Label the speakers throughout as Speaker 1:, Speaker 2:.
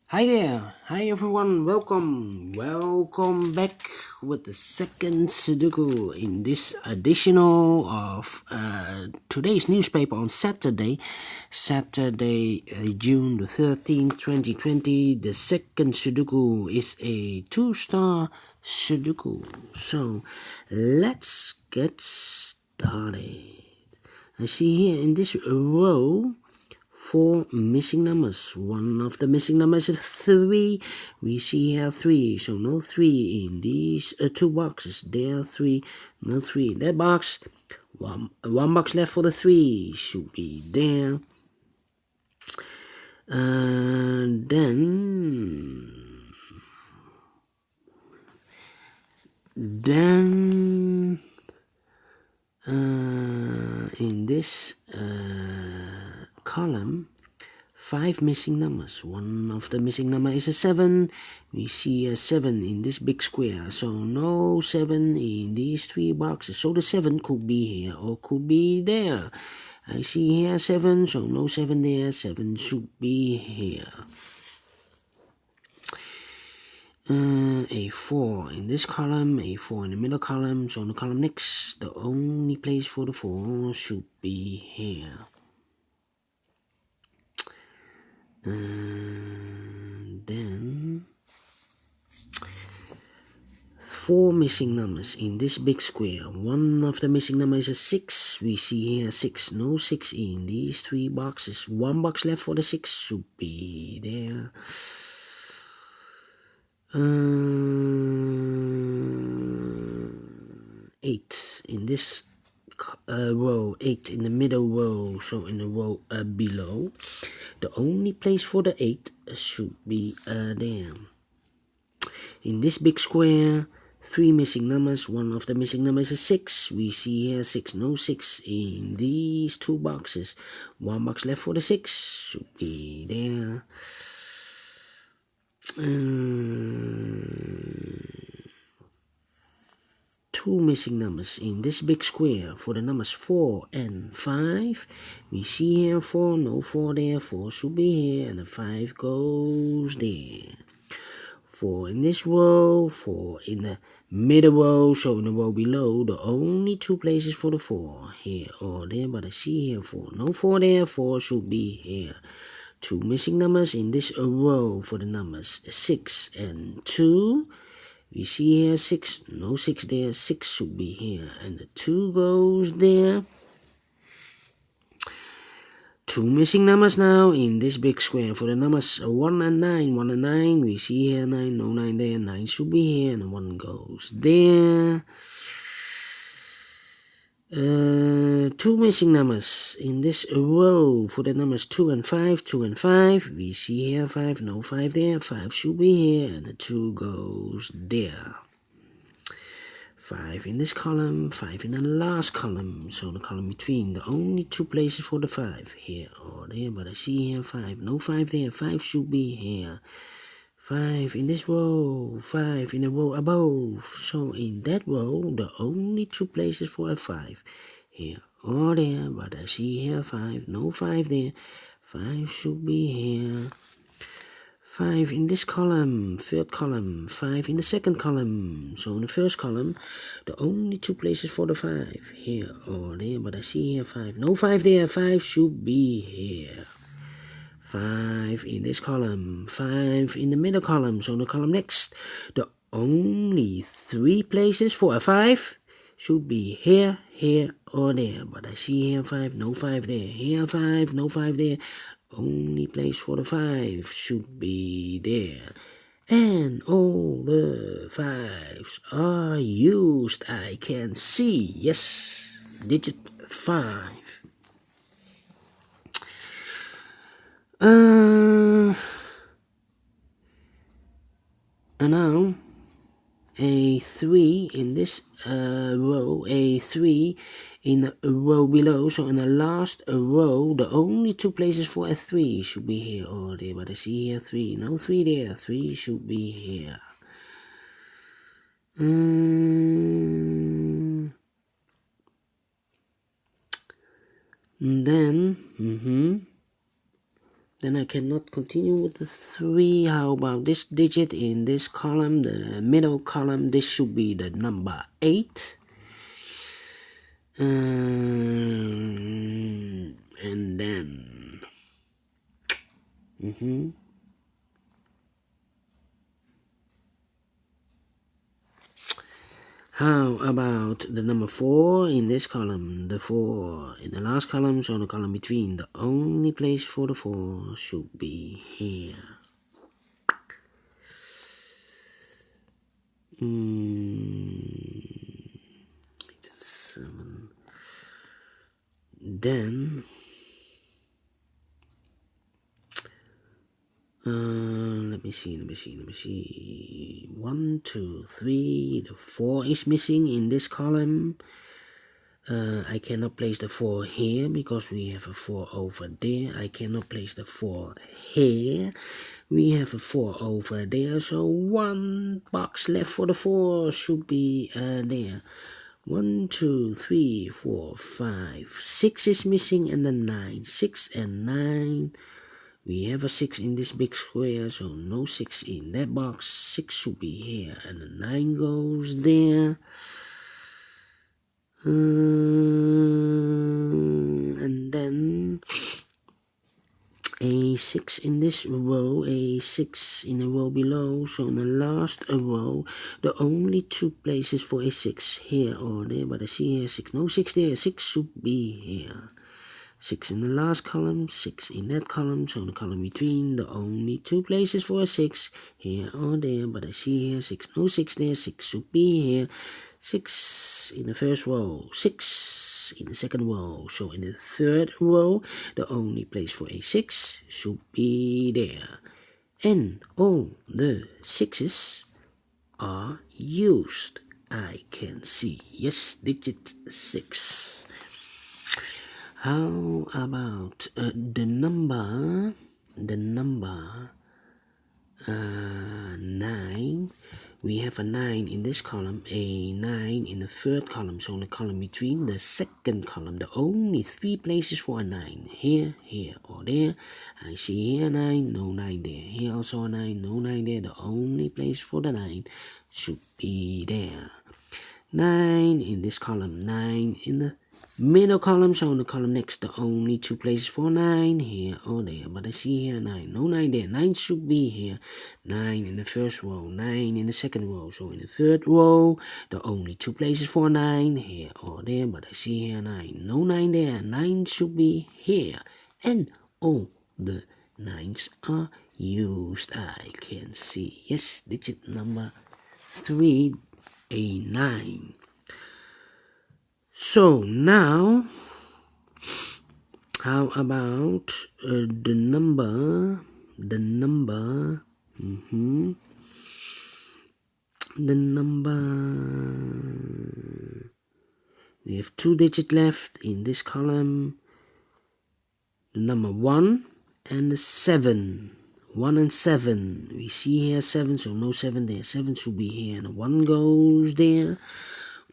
Speaker 1: Hi there, hi everyone, welcome back with the second Sudoku in this additional of today's newspaper on Saturday, June the 13th, 2020. The second Sudoku is a two-star Sudoku. So let's get started. I see here in this row four missing numbers. One of the missing numbers is 3. We see here 3, so no 3 in these two boxes. There 3, no 3 in that box. One box left for the 3 should be there. Then in this column, 5 missing numbers. One of the missing number is a 7. We see a 7 in this big square, so no 7 in these 3 boxes. So the 7 could be here or could be there. I see here 7, so no 7 there. 7 should be here. A4 in this column, A4 in the middle column, so in the column next, the only place for the 4 should be here. Then 4 missing numbers in this big square. One of the missing numbers is a 6. We see here 6. No 6 in these 3 boxes. One box left for the 6 should be there. 8 in this row, 8 in the middle row, so in the row below. The only place for the 8 should be there. In this big square, 3 missing numbers. One of the missing numbers is 6. We see here 6. No 6 in these 2 boxes. One box left for the 6 should be there. 2 missing numbers in this big square for the numbers 4 and 5. We see here 4, no 4 there, 4 should be here, and the 5 goes there. 4 in this row, 4 in the middle row, so in the row below, the only 2 places for the 4, here or there, but I see here 4, no 4 there, 4 should be here. 2 missing numbers in this row for the numbers 6 and 2. We see here 6, no 6 there, 6 should be here, and the 2 goes there. 2 missing numbers now in this big square for the numbers 1 and 9. 1 and 9, we see here 9, no 9 there, 9 should be here, and the 1 goes there. 2 missing numbers in this row for the numbers 2 and 5. 2 and 5, we see here 5, no 5 there, 5 should be here, and the 2 goes there. 5 in this column, 5 in the last column, so the column between, the only 2 places for the 5, here or there, but I see here 5, no 5 there, 5 should be here. 5 in this row, 5 in the row above, so in that row, the only 2 places for a 5, here or there, but I see here 5, no 5 there, 5 should be here. 5 in this column, third column, 5 in the second column, so in the first column, the only 2 places for the 5, here or there, but I see here 5, no 5 there, 5 should be here. 5 in this column, 5 in the middle column, so in the column next, the only 3 places for a 5 should be here, here, or there, but I see here 5, no 5 there, here 5, no 5 there, only place for the 5 should be there, and all the 5s are used, I can see, yes, digit 5. And now a 3 in this row, a 3 in the row below, so in the last row, the only 2 places for a 3 should be here or there, but I see here 3, no 3 there, 3 should be here. And then, Then I cannot continue with the 3. How about this digit in this column, the middle column? This should be the number 8. And then how about the number 4 in this column? The 4 in the last column, so the column between. The only place for the 4 should be here. 7. Then let me see. 1, 2, 3. The 4 is missing in this column. I cannot place the 4 here because we have a 4 over there. I cannot place the 4 here. We have a 4 over there. So 1 box left for the 4 should be there. 1, 2, 3, 4, 5. 6 is missing and then 9. 6 and 9. We have a 6 in this big square, so no 6 in that box. 6 should be here and the 9 goes there. And then a 6 in this row, a 6 in a row below. So in the last row, the only 2 places for a 6 here or there, but I see here 6, no 6 there. 6 should be here. 6 in the last column, 6 in that column, so the column between, the only 2 places for a 6 here or there, but I see here 6, no 6 there. 6 should be here. 6 in the first row, 6 in the second row, so in the third row, the only place for a 6 should be there. And all the 6s are used. I can see, yes, digit 6. How about the number 9? We have a 9 in this column, a 9 in the third column, so in the column between, the second column, the only 3 places for a 9, here, or there. I see here 9, no 9 there. Here also a 9, no 9 there. The only place for the 9 should be there. 9 in this column, 9 in the middle column, so in the column next, the only 2 places for 9, here or there. But I see here 9, no 9 there. 9 should be here. 9 in the first row, 9 in the second row. So in the third row, the only 2 places for 9, here or there. But I see here 9, no 9 there. 9 should be here. And all the 9s are used. I can see, yes, digit number 3, a 9. So now, how about the number? We have 2 digits left in this column. The number 1 and the 7. 1 and 7. We see here 7, so no 7 there. 7 should be here, and 1 goes there.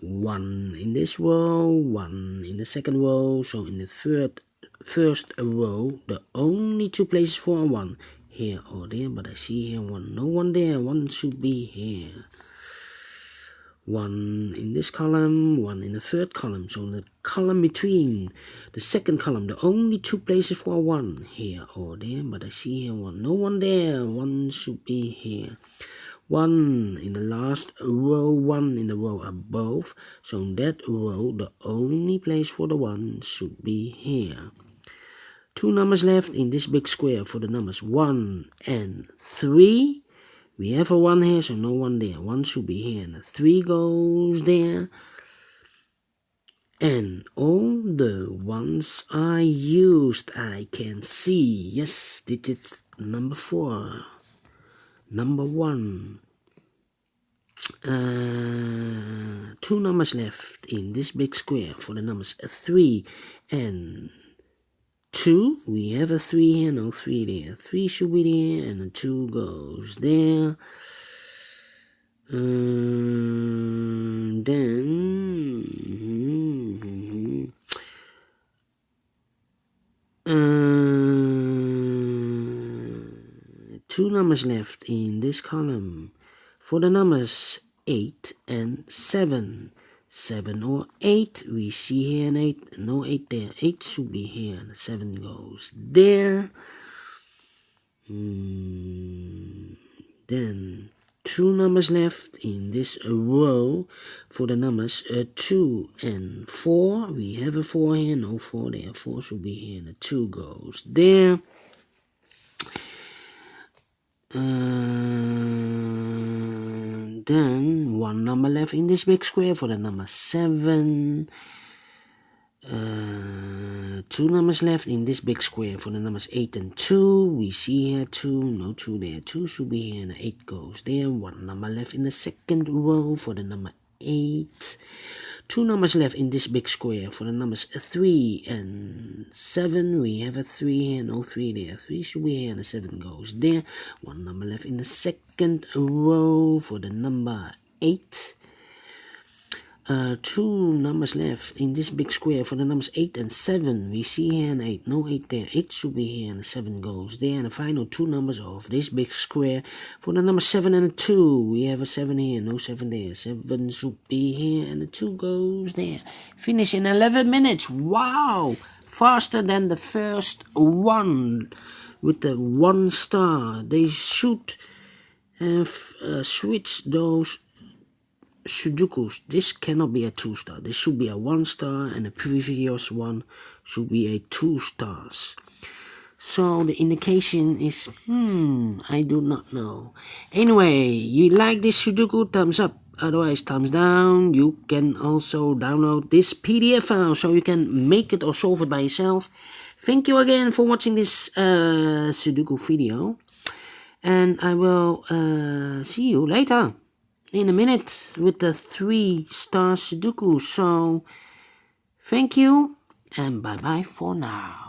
Speaker 1: 1 in this row, 1 in the second row, so in the first row, the only 2 places for a 1, here or there, but I see here 1, no 1 there. 1 should be here. 1 in this column, 1 in the third column, so in the column between, the second column, the only 2 places for a 1, here or there, but I see here 1, no 1 there. 1 should be here. 1 in the last row, 1 in the row above, so in that row, the only place for the 1 should be here. 2 numbers left in this big square for the numbers 1 and 3. We have a 1 here, so no 1 there. 1 should be here, and the 3 goes there. And all the 1s are used. I can see, yes, digit number 4. Number 1. 2 numbers left in this big square for the numbers 3 and 2. We have a 3 here, no 3 there. 3 should be there, and a 2 goes there. 2 numbers left in this column. For the numbers 8 and 7. 7 or 8, we see here an 8, no 8 there. 8 should be here, and 7 goes there. Then 2 numbers left in this row. For the numbers 2 and 4, we have a 4 here, no 4 there. 4 should be here, and a 2 goes there. Then 1 number left in this big square for the number 7. 2 numbers left in this big square for the numbers 8 and 2. We see here 2, no 2 there. 2 should be here, and 8 goes there. 1 number left in the second row for the number 8. 2 numbers left in this big square for the numbers 3 and 7. We have a 3 here, no 3 there. 3 should be here, and a 7 goes there. 1 number left in the second row for the number 8. 2 numbers left in this big square for the numbers 8 and 7. We see here an 8, no 8 there. 8 should be here, and a 7 goes there. And the final 2 numbers of this big square for the number 7 and a 2. We have a 7 here, no 7 there. 7 should be here, and a 2 goes there. Finish in 11 minutes. Wow! Faster than the first one with the 1 star. They should have switched those Sudokus. This cannot be a 2 star. This should be a 1 star, and the previous one should be a 2 stars. So the indication is, I do not know. Anyway, you like this Sudoku, thumbs up. Otherwise, thumbs down. You can also download this PDF file so you can make it or solve it by yourself. Thank you again for watching this Sudoku video. And I will see you later in a minute with the 3 star Sudoku. So thank you and bye bye for now.